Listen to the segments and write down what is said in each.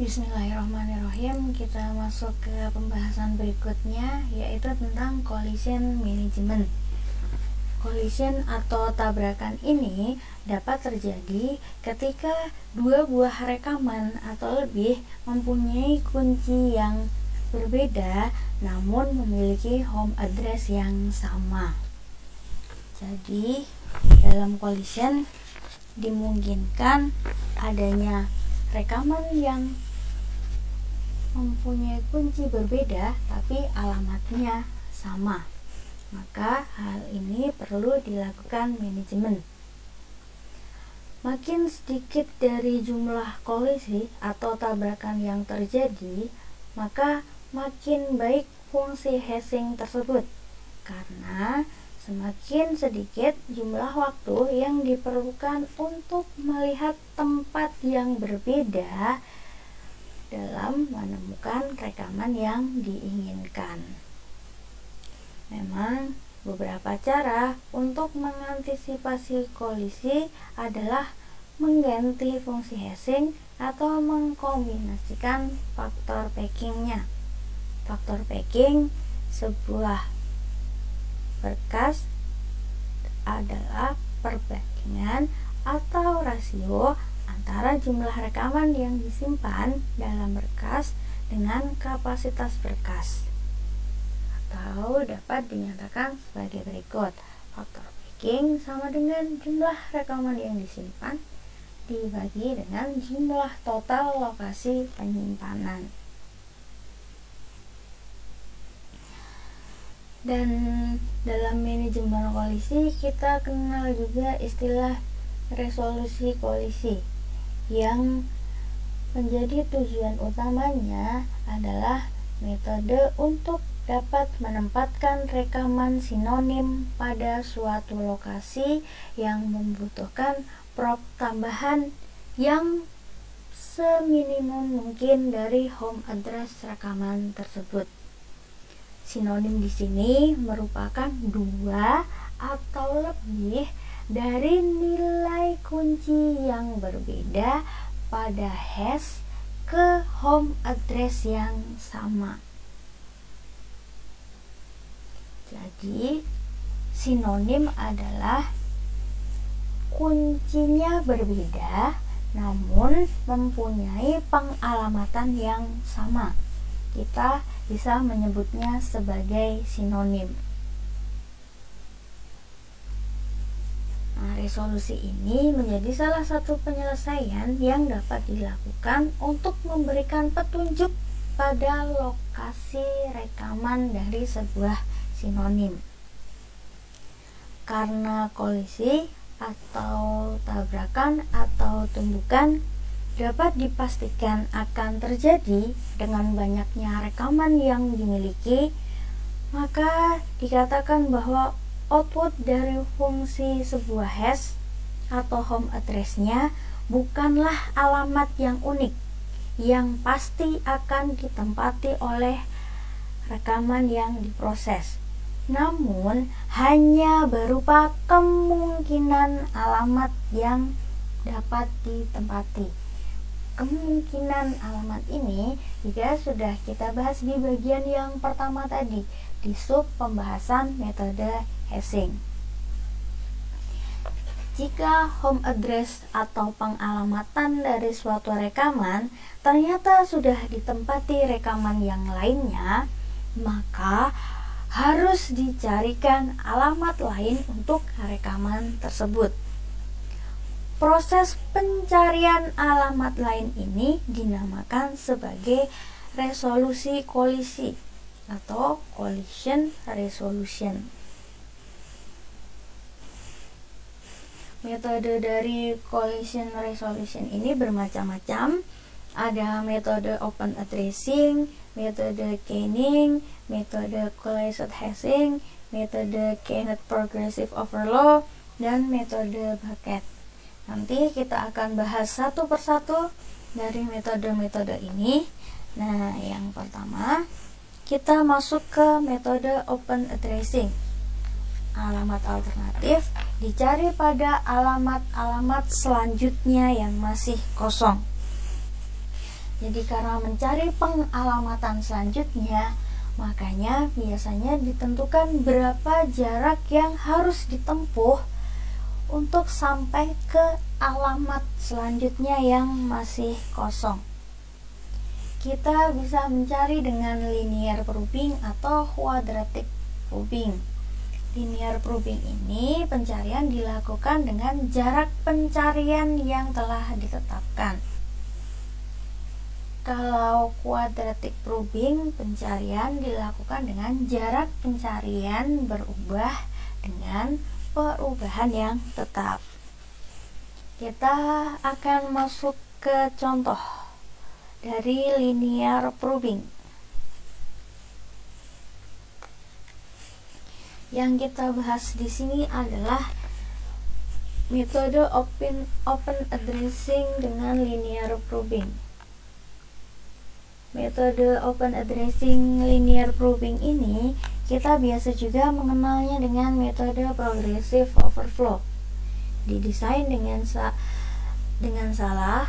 Bismillahirrahmanirrahim. Kita masuk ke pembahasan berikutnya, yaitu tentang collision management. Collision atau tabrakan ini dapat terjadi ketika dua buah rekaman atau lebih mempunyai kunci yang berbeda namun memiliki home address yang sama. Jadi, dalam collision dimungkinkan adanya rekaman yang mempunyai kunci berbeda tapi alamatnya sama. Maka hal ini perlu dilakukan manajemen. Makin sedikit dari jumlah kolisi atau tabrakan yang terjadi, maka makin baik fungsi hashing tersebut, karena semakin sedikit jumlah waktu yang diperlukan untuk melihat tempat yang berbeda dalam menemukan rekaman yang diinginkan. Memang beberapa cara untuk mengantisipasi kolisi adalah mengganti fungsi hashing atau mengkombinasikan faktor packingnya. Faktor packing sebuah berkas adalah perbandingan atau rasio antara jumlah rekaman yang disimpan dalam berkas dengan kapasitas berkas, atau dapat dinyatakan sebagai berikut. Faktor packing sama dengan jumlah rekaman yang disimpan dibagi dengan jumlah total lokasi penyimpanan. Dan dalam manajemen kolisi kita kenal juga istilah resolusi kolisi, yang menjadi tujuan utamanya adalah metode untuk dapat menempatkan rekaman sinonim pada suatu lokasi yang membutuhkan prop tambahan yang seminimum mungkin dari home address rekaman tersebut. Sinonim di sini merupakan dua atau lebih dari nilai kunci yang berbeda pada hash ke home address yang sama. Jadi, sinonim adalah kuncinya berbeda namun mempunyai pengalamatan yang sama. Kita bisa menyebutnya sebagai sinonim. Resolusi ini menjadi salah satu penyelesaian yang dapat dilakukan untuk memberikan petunjuk pada lokasi rekaman dari sebuah sinonim. Karena kolisi atau tabrakan atau tumbukan dapat dipastikan akan terjadi dengan banyaknya rekaman yang dimiliki, maka dikatakan bahwa output dari fungsi sebuah hash atau home address-nya bukanlah alamat yang unik yang pasti akan ditempati oleh rekaman yang diproses, namun hanya berupa kemungkinan alamat yang dapat ditempati. Kemungkinan alamat ini juga sudah kita bahas di bagian yang pertama tadi, di sub pembahasan metode hashing. Jika home address atau pengalamatan dari suatu rekaman ternyata sudah ditempati rekaman yang lainnya, maka harus dicarikan alamat lain untuk rekaman tersebut. Proses pencarian alamat lain ini dinamakan sebagai resolusi kolisi atau collision resolution. Metode dari collision resolution ini bermacam-macam. Ada metode open addressing, metode chaining, metode closed hashing, metode chained progressive overload, dan metode bucket. Nanti kita akan bahas satu persatu dari metode-metode ini. Nah, yang pertama kita masuk ke metode open addressing. Alamat alternatif dicari pada alamat-alamat selanjutnya yang masih kosong. Jadi karena mencari pengalamatan selanjutnya, makanya biasanya ditentukan berapa jarak yang harus ditempuh untuk sampai ke alamat selanjutnya yang masih kosong. Kita bisa mencari dengan linear probing atau quadratic probing. Linear probing ini pencarian dilakukan dengan jarak pencarian yang telah ditetapkan. Kalau quadratic probing, pencarian dilakukan dengan jarak pencarian berubah dengan perubahan yang tetap. Kita akan masuk ke contoh dari linear probing. Yang kita bahas di sini adalah metode open addressing dengan linear probing. Metode open addressing linear probing ini kita biasa juga mengenalnya dengan metode progressive overflow. Didesain dengan salah,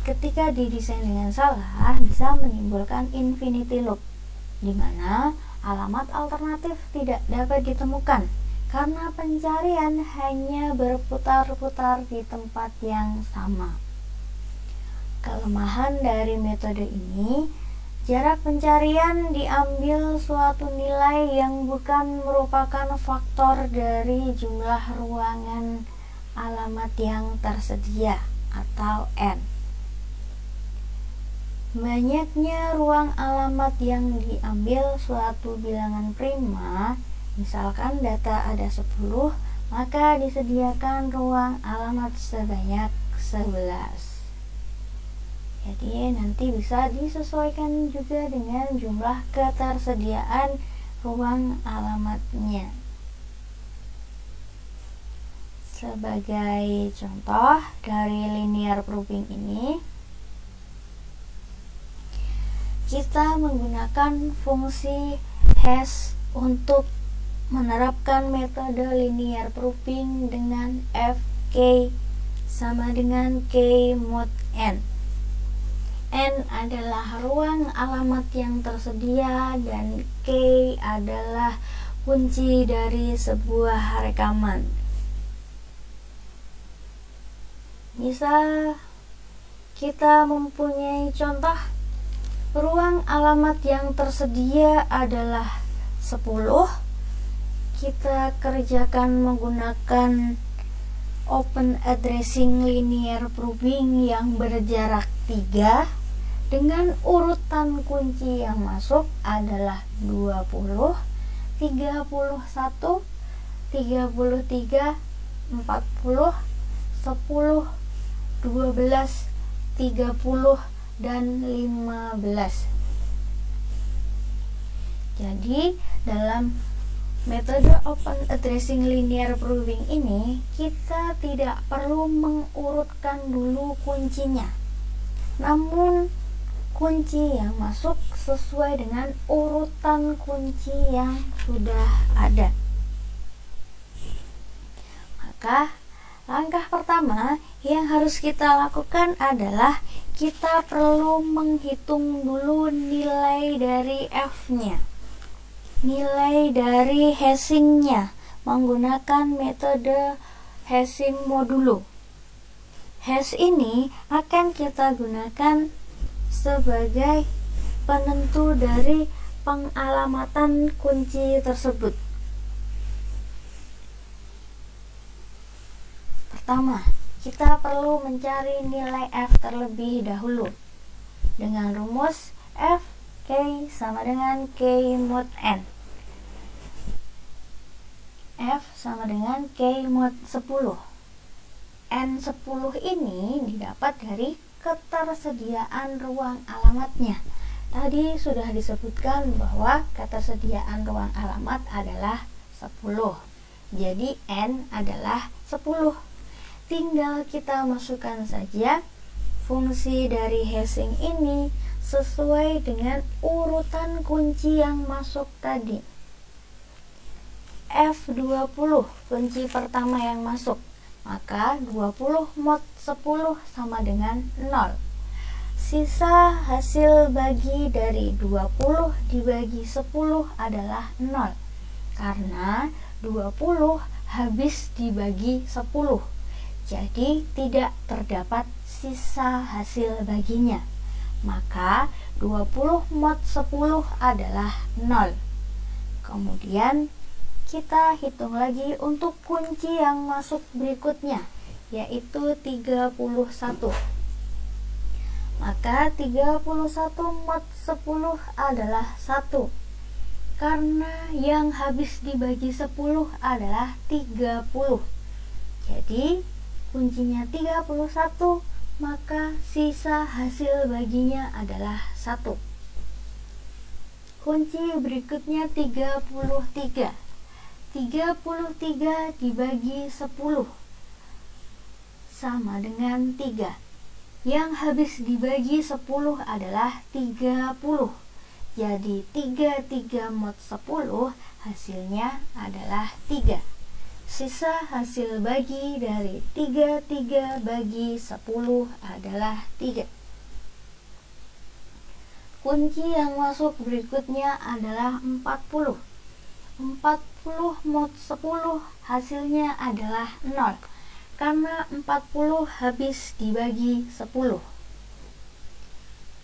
ketika didesain dengan salah bisa menimbulkan infinity loop, di mana alamat alternatif tidak dapat ditemukan karena pencarian hanya berputar-putar di tempat yang sama. Kelemahan dari metode ini, jarak pencarian diambil suatu nilai yang bukan merupakan faktor dari jumlah ruangan alamat yang tersedia atau N. Banyaknya ruang alamat yang diambil suatu bilangan prima, misalkan data ada 10, maka disediakan ruang alamat sebanyak 11. Jadi nanti bisa disesuaikan juga dengan jumlah ketersediaan ruang alamatnya. Sebagai contoh dari linear probing ini, kita menggunakan fungsi hash untuk menerapkan metode linear probing dengan fk sama dengan k mod n. N adalah ruang alamat yang tersedia dan K adalah kunci dari sebuah rekaman. Misal kita mempunyai contoh ruang alamat yang tersedia adalah 10. Kita kerjakan menggunakan open addressing linear probing yang berjarak 3 dengan urutan kunci yang masuk adalah 20, 31, 33, 40, 10, 12, 30, dan 15. Jadi dalam metode open addressing linear probing ini kita tidak perlu mengurutkan dulu kuncinya, namun kunci yang masuk sesuai dengan urutan kunci yang sudah ada. Maka langkah pertama yang harus kita lakukan adalah kita perlu menghitung dulu nilai dari F-nya, nilai dari hashing-nya menggunakan metode hashing modulo. Hash ini akan kita gunakan sebagai penentu dari pengalamatan kunci tersebut. Pertama, kita perlu mencari nilai F terlebih dahulu dengan rumus F K sama dengan K mod N. F sama dengan K mod 10. N10 ini didapat dari ketersediaan ruang alamatnya. Tadi sudah disebutkan bahwa ketersediaan ruang alamat adalah 10. Jadi N adalah 10. Tinggal kita masukkan saja fungsi dari hashing ini sesuai dengan urutan kunci yang masuk tadi. F20 kunci pertama yang masuk, maka 20 mod 10 sama dengan 0. Sisa hasil bagi dari 20 dibagi 10 adalah 0. Karena 20 habis dibagi 10. Jadi tidak terdapat sisa hasil baginya. Maka 20 mod 10 adalah 0. Kemudian kita hitung lagi untuk kunci yang masuk berikutnya, yaitu 31. Maka 31 mod 10 adalah 1. Karena yang habis dibagi 10 adalah 30. Jadi kuncinya 31, maka sisa hasil baginya adalah 1. Kunci berikutnya 33. 33 dibagi 10 sama dengan 3. Yang habis dibagi 10 adalah 30. Jadi 33 mod 10 hasilnya adalah 3. Sisa hasil bagi dari 33 bagi 10 adalah 3. Kunci yang masuk berikutnya adalah 40. 40 mod 10 hasilnya adalah 0. Karena 40 habis dibagi 10.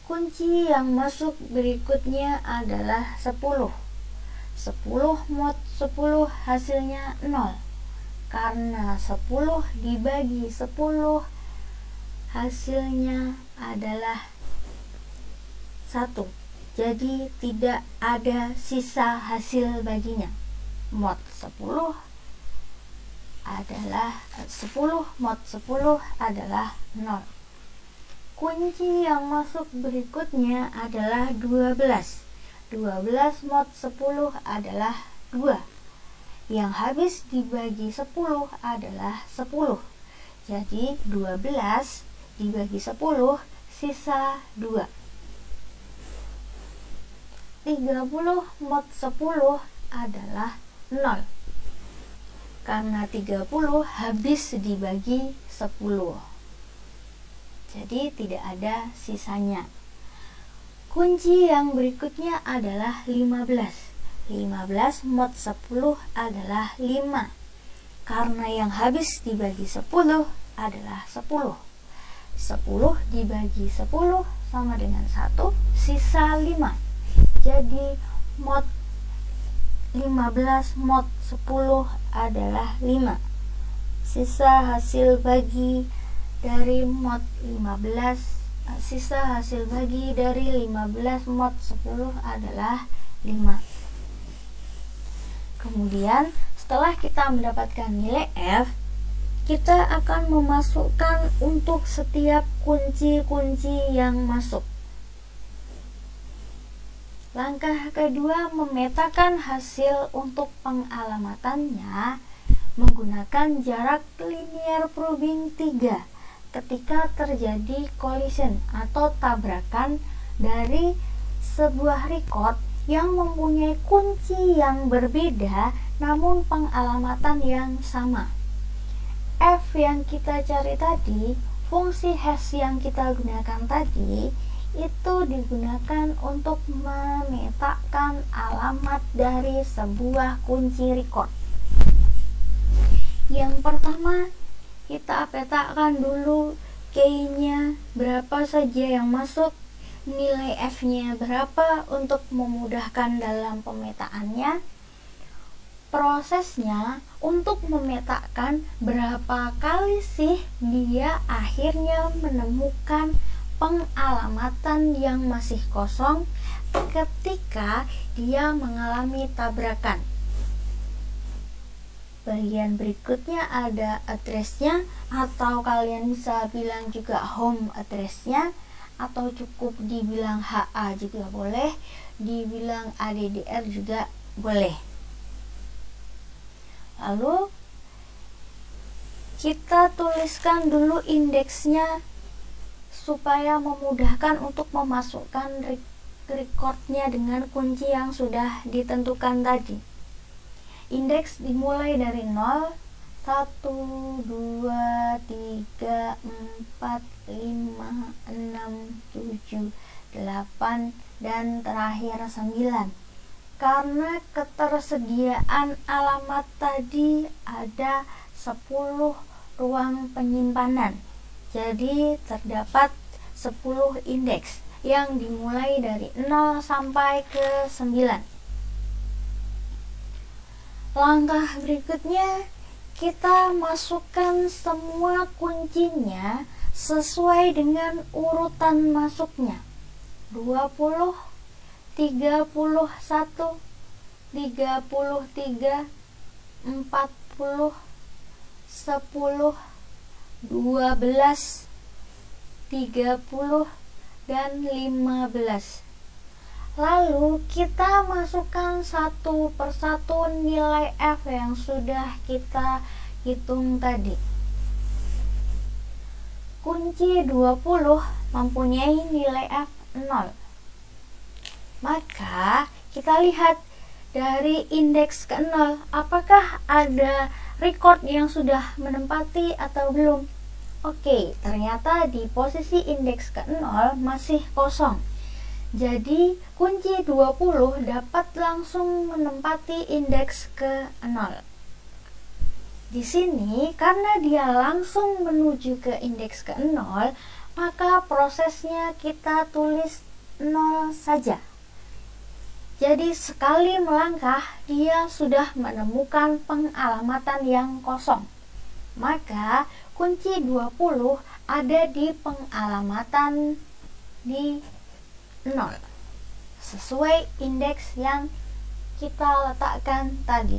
Kunci yang masuk berikutnya adalah 10. 10 mod 10 hasilnya 0. Karena 10 dibagi 10 hasilnya adalah 1. Jadi tidak ada sisa hasil baginya. Mod 10 adalah 10 mod 10 adalah 0. Kunci yang masuk berikutnya adalah 12. 12 mod 10 adalah 2. Yang habis dibagi 10 adalah 10. Jadi 12 dibagi 10 sisa 2. 30 mod 10 adalah 0. Karena 30 habis dibagi 10. Jadi tidak ada sisanya. Kunci yang berikutnya adalah 15. 15 mod 10 adalah 5. Karena yang habis dibagi 10 adalah 10. 10 dibagi 10 sama dengan 1, sisa 5. Jadi mod 15 mod 10 adalah 5. Sisa hasil bagi dari mod 15 sisa hasil bagi dari 15 mod 10 adalah 5. Kemudian setelah kita mendapatkan nilai F, kita akan memasukkan untuk setiap kunci-kunci yang masuk. Langkah kedua, memetakan hasil untuk pengalamannya menggunakan jarak linear probing 3 ketika terjadi collision atau tabrakan dari sebuah record yang mempunyai kunci yang berbeda namun pengalamatan yang sama. F yang kita cari tadi, fungsi hash yang kita gunakan tadi, itu digunakan untuk memetakan alamat dari sebuah kunci record. Yang pertama, kita petakan dulu key-nya berapa saja yang masuk, nilai F-nya berapa untuk memudahkan dalam pemetaannya. Prosesnya untuk memetakan berapa kali sih dia akhirnya menemukan pengalamatan yang masih kosong ketika dia mengalami tabrakan. Bagian berikutnya ada address-nya, atau kalian bisa bilang juga home address-nya, atau cukup dibilang HA juga boleh, dibilang ADDR juga boleh. Lalu kita tuliskan dulu indeksnya supaya memudahkan untuk memasukkan recordnya dengan kunci yang sudah ditentukan tadi. Indeks dimulai dari 0 1, 2, 3, 4, 5, 6, 7, 8, dan terakhir 9. Karena ketersediaan alamat tadi ada 10 ruang penyimpanan. Jadi terdapat 10 indeks yang dimulai dari 0 sampai ke 9. Langkah berikutnya, kita masukkan semua kuncinya sesuai dengan urutan masuknya. 20, 31, 33, 40, 10, 12, 30, dan 15. Lalu kita masukkan satu persatu nilai F yang sudah kita hitung tadi. Kunci 20 mempunyai nilai F 0. Maka kita lihat dari indeks ke-0, apakah ada record yang sudah menempati atau belum. Oke, ternyata di posisi indeks ke-0 masih kosong. Jadi kunci 20 dapat langsung menempati indeks ke-0. Di sini karena dia langsung menuju ke indeks ke-0, maka prosesnya kita tulis 0 saja. Jadi sekali melangkah dia sudah menemukan pengalamatan yang kosong. Maka kunci 20 ada di pengalamatan di 0 sesuai indeks yang kita letakkan tadi.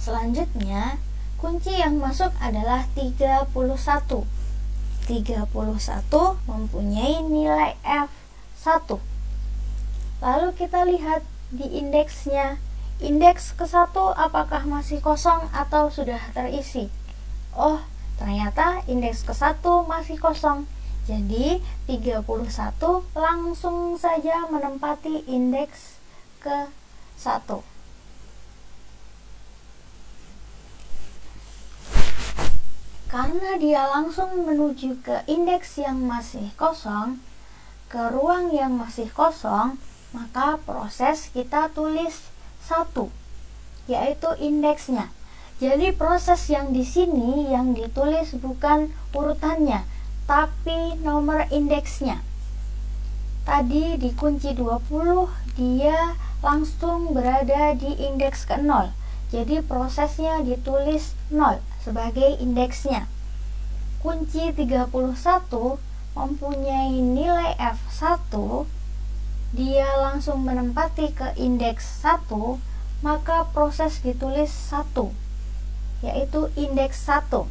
Selanjutnya, kunci yang masuk adalah 31. 31 mempunyai nilai F1. Lalu kita lihat di indeksnya. Indeks ke-1 apakah masih kosong atau sudah terisi? Oh, ternyata indeks ke-1 masih kosong. Jadi 31 langsung saja menempati indeks ke-1. Karena dia langsung menuju ke indeks yang masih kosong, ke ruang yang masih kosong, maka proses kita tulis 1, yaitu indeksnya. Jadi proses yang di sini yang ditulis bukan urutannya, tapi nomor indeksnya. Tadi di kunci 20 dia langsung berada di indeks ke-0. Jadi prosesnya ditulis 0 sebagai indeksnya. Kunci 31 mempunyai nilai F1, dia langsung menempati ke indeks 1, maka proses ditulis 1, yaitu indeks 1.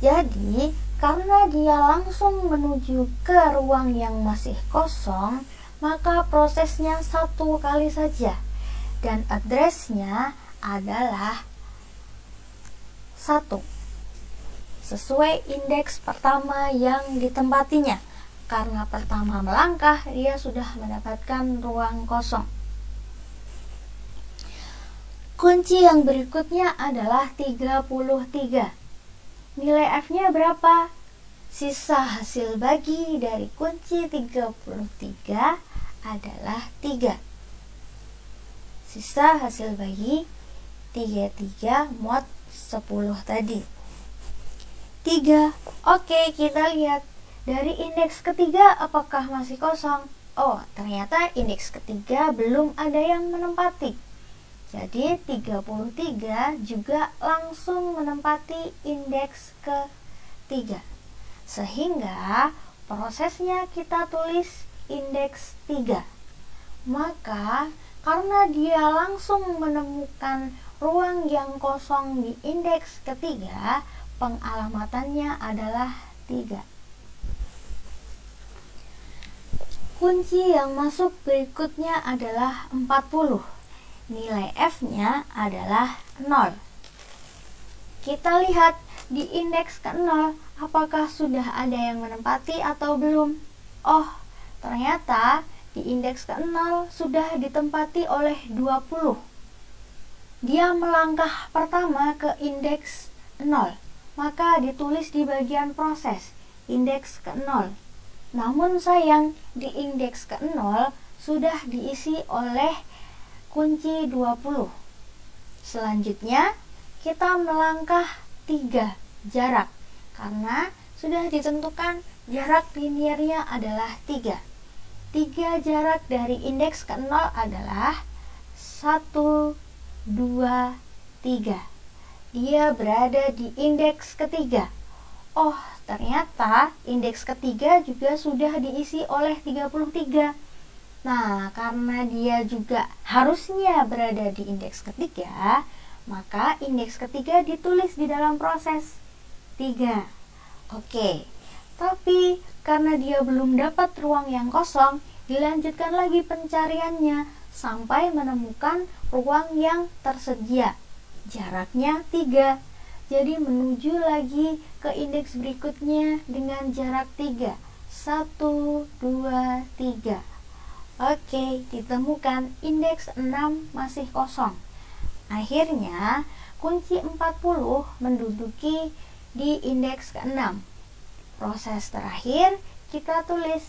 Jadi karena dia langsung menuju ke ruang yang masih kosong, maka prosesnya 1 kali saja, dan addressnya adalah 1 sesuai indeks pertama yang ditempatinya. Karena pertama melangkah, dia sudah mendapatkan ruang kosong. Kunci yang berikutnya adalah 33. Nilai F-nya berapa? Sisa hasil bagi dari kunci 33 adalah 3. Sisa hasil bagi 33 mod 10 tadi. 3. Oke, kita lihat dari indeks ketiga apakah masih kosong? Oh, ternyata indeks ketiga belum ada yang menempati. Jadi 33 juga langsung menempati indeks ketiga. Sehingga prosesnya kita tulis indeks 3. Maka karena dia langsung menemukan ruang yang kosong di indeks ketiga, pengalamatannya adalah 3. Kunci yang masuk berikutnya adalah 40. Nilai F-nya adalah 0. Kita lihat di indeks ke-0 apakah sudah ada yang menempati atau belum. Oh, ternyata di indeks ke-0 sudah ditempati oleh 20. dia melangkah pertama ke indeks 0, maka ditulis di bagian proses indeks ke 0. Namun sayang, di indeks ke 0 sudah diisi oleh kunci 20. Selanjutnya kita melangkah 3 jarak, karena sudah ditentukan jarak liniernya adalah 3. 3 jarak dari indeks ke 0 adalah 1, 2, 3. Dia berada di indeks ketiga. Oh, ternyata indeks ketiga juga sudah diisi oleh 33. Nah, karena dia juga harusnya berada di indeks ketiga, maka indeks ketiga ditulis di dalam proses 3. Oke, tapi karena dia belum dapat ruang yang kosong, dilanjutkan lagi pencariannya sampai menemukan ruang yang tersedia. Jaraknya 3. Jadi menuju lagi ke indeks berikutnya dengan jarak 3. 1, 2, 3. Oke, ditemukan indeks 6 masih kosong. Akhirnya, kunci 40 menduduki di indeks ke-6. Proses terakhir, kita tulis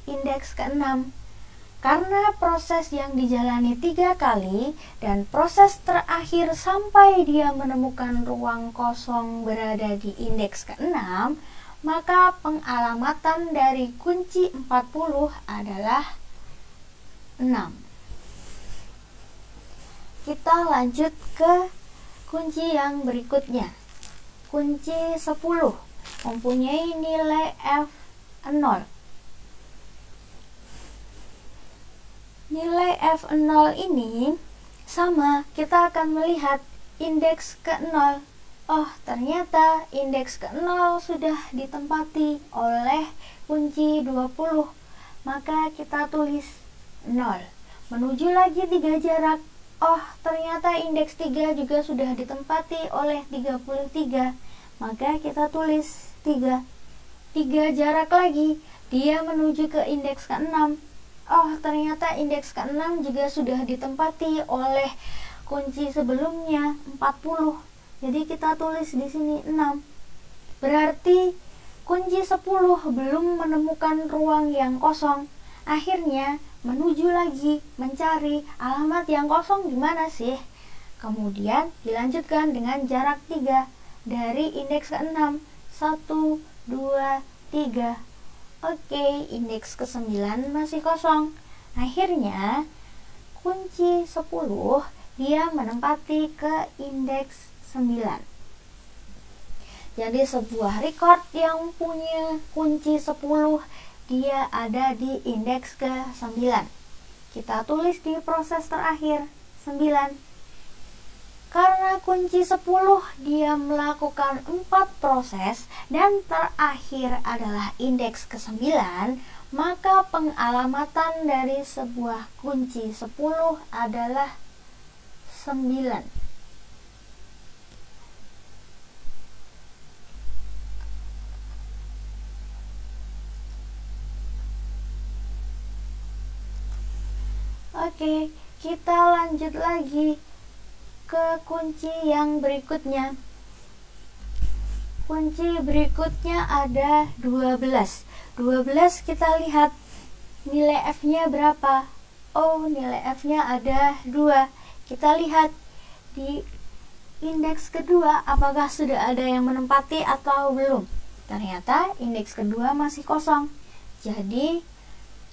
indeks ke-6. Karena proses yang dijalani 3 kali dan proses terakhir sampai dia menemukan ruang kosong berada di indeks ke-6, maka pengalamatan dari kunci 40 adalah 6. Kita lanjut ke kunci yang berikutnya. Kunci 10 mempunyai nilai F0. Nilai F0 ini sama, kita akan melihat indeks ke-0. Oh, ternyata indeks ke-0 sudah ditempati oleh kunci 20. Maka kita tulis 0. Menuju lagi 3 jarak. Oh, ternyata indeks 3 juga sudah ditempati oleh 33. Maka kita tulis 3. 3 jarak lagi, dia menuju ke indeks ke-6. Oh, ternyata indeks ke-6 juga sudah ditempati oleh kunci sebelumnya 40. Jadi kita tulis di sini 6. Berarti kunci 10 belum menemukan ruang yang kosong. Akhirnya menuju lagi mencari alamat yang kosong di mana sih. Kemudian dilanjutkan dengan jarak 3 dari indeks ke-6. 1, 2, 3. Oke, indeks ke-9 masih kosong. Akhirnya kunci 10 dia menempati ke indeks 9. Jadi sebuah record yang punya kunci 10 dia ada di indeks ke-9. Kita tulis di proses terakhir 9. Karena kunci 10 dia melakukan 4 proses dan terakhir adalah indeks ke-9, maka pengalamatan dari sebuah kunci 10 adalah 9. Oke, kita lanjut lagi ke kunci yang berikutnya. Kunci berikutnya ada 12. 12 kita lihat nilai F-nya berapa. Oh, nilai F-nya ada 2. Kita lihat di indeks kedua apakah sudah ada yang menempati atau belum. Ternyata indeks kedua masih kosong. Jadi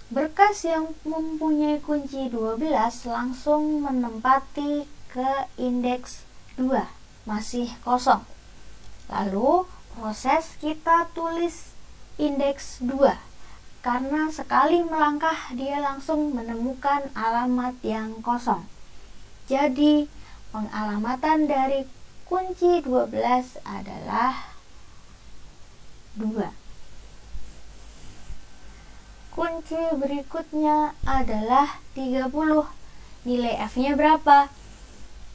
berkas yang mempunyai kunci 12 langsung menempati ke indeks 2, masih kosong. Lalu proses kita tulis indeks 2. Karena sekali melangkah dia langsung menemukan alamat yang kosong. Jadi pengalamatan dari kunci 12 adalah 2. Kunci berikutnya adalah 30. Nilai F-nya berapa?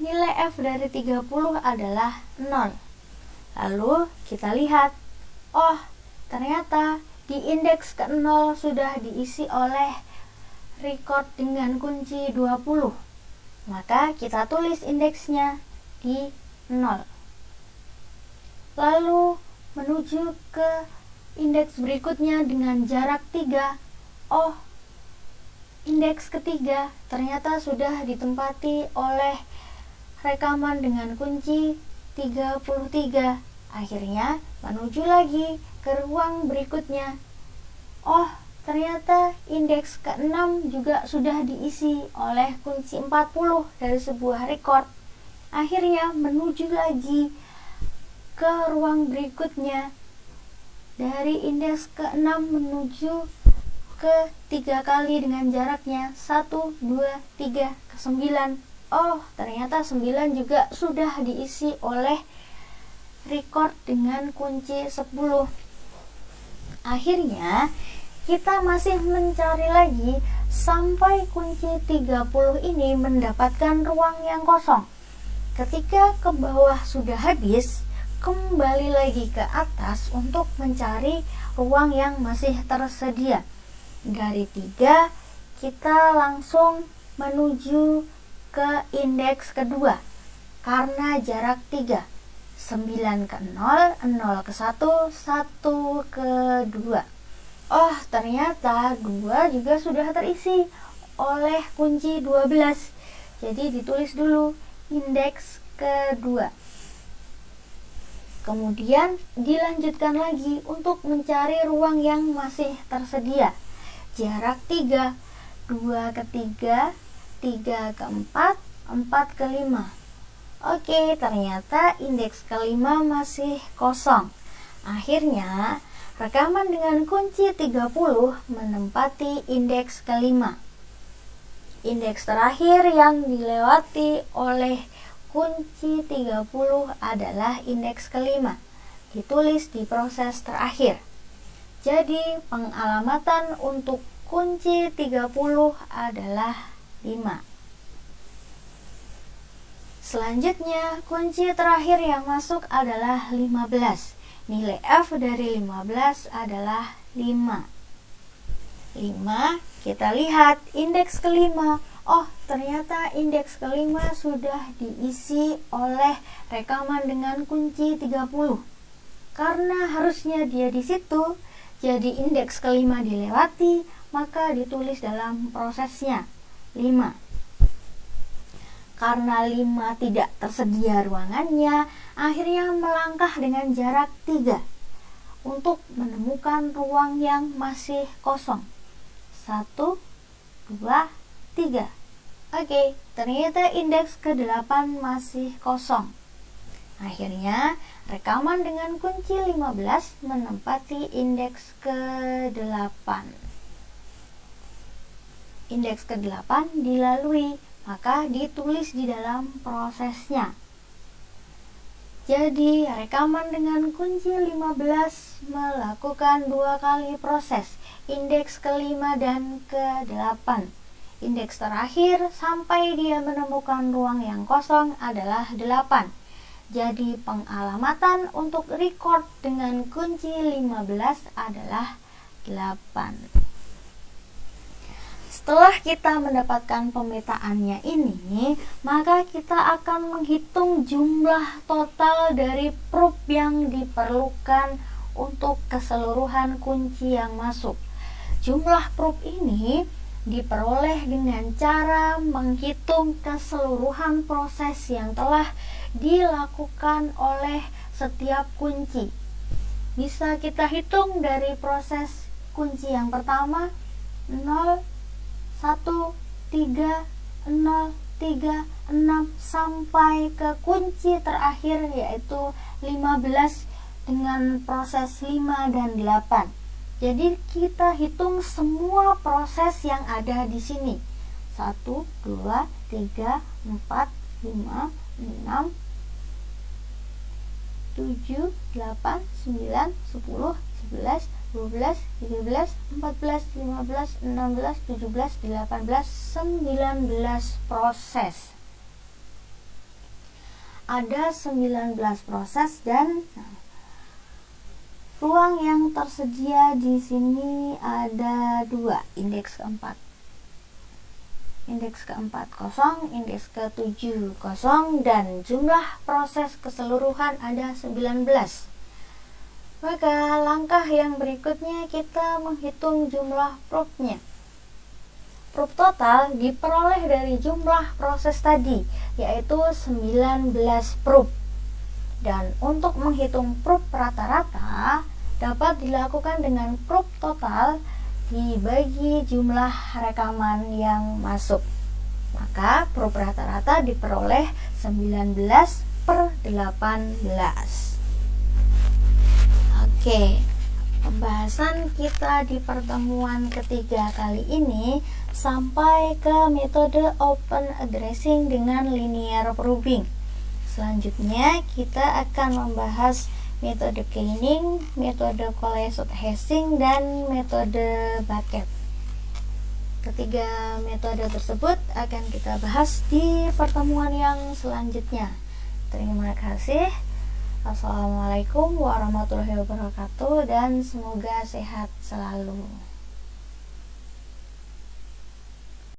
Nilai F dari 30 adalah 0. Lalu kita lihat, oh ternyata di indeks ke-0 sudah diisi oleh record dengan kunci 20. maka kita tulis indeksnya di 0. Lalu menuju ke indeks berikutnya dengan jarak 3. Oh, indeks ketiga ternyata sudah ditempati oleh rekaman dengan kunci 33. Akhirnya menuju lagi ke ruang berikutnya. Oh, ternyata indeks ke-6 juga sudah diisi oleh kunci 40 dari sebuah record. Akhirnya menuju lagi ke ruang berikutnya. Dari indeks ke-6 menuju ke 3 kali dengan jaraknya 1, 2, 3 ke 9. Oh, ternyata 9 juga sudah diisi oleh record dengan kunci 10. Akhirnya kita masih mencari lagi sampai kunci 30 ini mendapatkan ruang yang kosong. Ketika ke bawah sudah habis, kembali lagi ke atas untuk mencari ruang yang masih tersedia. Dari 3 kita langsung menuju ke indeks kedua karena jarak 3. 9 ke 0, 0 ke 1, 1 ke 2. Oh, ternyata 2 juga sudah terisi oleh kunci 12. Jadi ditulis dulu indeks kedua. Kemudian dilanjutkan lagi untuk mencari ruang yang masih tersedia. Jarak 3, 2 ke 3, 3 ke 4, 4 ke 5. Oke, ternyata indeks kelima masih kosong. Akhirnya, rekaman dengan kunci 30 menempati indeks kelima. Indeks terakhir yang dilewati oleh kunci 30 adalah indeks kelima. Ditulis di proses terakhir. Jadi, pengalamatan untuk kunci 30 adalah 5. Selanjutnya, kunci terakhir yang masuk adalah 15. Nilai F dari 15 adalah 5. 5, kita lihat indeks kelima. Oh, ternyata indeks kelima sudah diisi oleh rekaman dengan kunci 30. Karena harusnya dia di situ, jadi indeks kelima dilewati, maka ditulis dalam prosesnya 5. Karena 5 tidak tersedia ruangannya, akhirnya melangkah dengan jarak 3 untuk menemukan ruang yang masih kosong. 1, 2, 3. Oke, ternyata indeks ke-8 masih kosong. Akhirnya, rekaman dengan kunci 15 menempati indeks ke-8. Indeks ke-8 dilalui, maka ditulis di dalam prosesnya. Jadi, rekaman dengan kunci 15 melakukan 2 kali proses, indeks ke-5 dan ke-8. Indeks terakhir sampai dia menemukan ruang yang kosong adalah 8. Jadi, pengalamatan untuk record dengan kunci 15 adalah 8. Setelah kita mendapatkan pemetaannya ini, maka kita akan menghitung jumlah total dari proof yang diperlukan untuk keseluruhan kunci yang masuk. Jumlah proof ini diperoleh dengan cara menghitung keseluruhan proses yang telah dilakukan oleh setiap kunci. Bisa kita hitung dari proses kunci yang pertama 0, 1, 3, 0, 3, 6 sampai ke kunci terakhir yaitu 15 dengan proses 5 dan 8. Jadi kita hitung semua proses yang ada di sini. 1, 2, 3, 4, 5, 6, 7, 8, 9, 10, 11, 12, 13, 14, 15, 16, 17, 18, 19 proses. Ada 19 proses dan ruang yang tersedia di sini ada 2, indeks keempat. indeks ke-4 kosong, indeks ke-7 kosong, dan jumlah proses keseluruhan ada 19. Maka langkah yang berikutnya kita menghitung jumlah proofnya. Proof total diperoleh dari jumlah proses tadi, yaitu 19 proof. Dan untuk menghitung proof rata-rata dapat dilakukan dengan proof total dibagi jumlah rekaman yang masuk. Maka proof rata-rata diperoleh 19/18. Oke, pembahasan kita di pertemuan ketiga kali ini sampai ke metode open addressing dengan linear proving. Selanjutnya kita akan membahas metode kaining, metode closed hashing, dan metode bucket. Ketiga metode tersebut akan kita bahas di pertemuan yang selanjutnya. Terima kasih. Assalamualaikum warahmatullahi wabarakatuh, dan semoga sehat selalu.